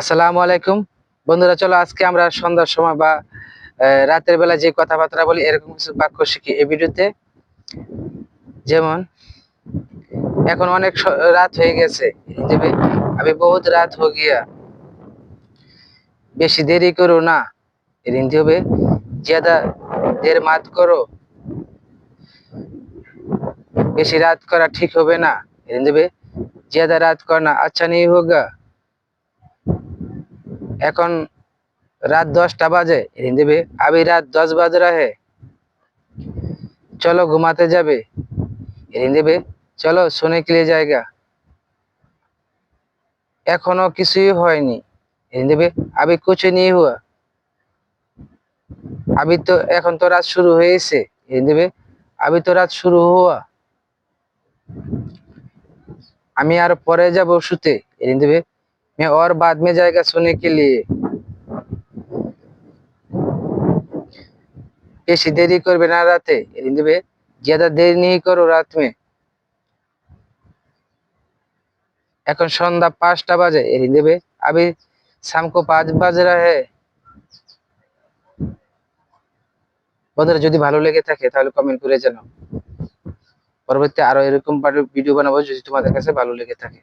আসসালামু আলাইকুম বন্ধুরা, চলো আজকে আমরা সন্ধ্যার সময় বা রাতের বেলা যে কথাবার্তা বলি এরকম কিছু বাক্য শিখি এই ভিডিওতে। যেমন এখন অনেক রাত হয়ে গেছে, হিন্দি আমি বহুত রাত হো গিয়া। বেশি দেরি করো না, এর হিন্দি হবে জ্যাদা দের মাত করো। বেশি রাত করা ঠিক হবে না, এর হিন্দি হবে জ্যাদা রাত করনা আচ্ছা নেই হোগা। এখন রাত 10টা বাজে, এর হিন্দি হবে আবি রাত 10 বাজ রা হে। চলো ঘুমাতে যাবে, এর হিন্দি হবে চলো সোনে কে লিয়ে জায়গা। এখনো কিছুই হয়নি, এর হিন্দি হবে আবি কুছ নেই হুয়া। আবি তো এখন তো রাত শুরু হয়েছে, এর হিন্দি হবে আবি তো রাত শুরু হুয়া। আমি আর পরে যাব শুতে, এর হিন্দি হবে मैं और बाद में जाएगा सोने के लिए। বেশি দেরি করবে না রাতে, এর হিন্দি হবে ज्यादा देर नहीं करो रात में। এখন সন্ধ্যা 5টা বাজে, এর হিন্দি হবে अभी शाम को 5 बज रहा है। বন্ধুরা, যদি ভালো লেগে থাকে তাহলে কমেন্ট করে জানাও। পরবর্তী আরো এরকম ভিডিও বানাবো যদি তোমাদের কাছে ভালো লেগে থাকে।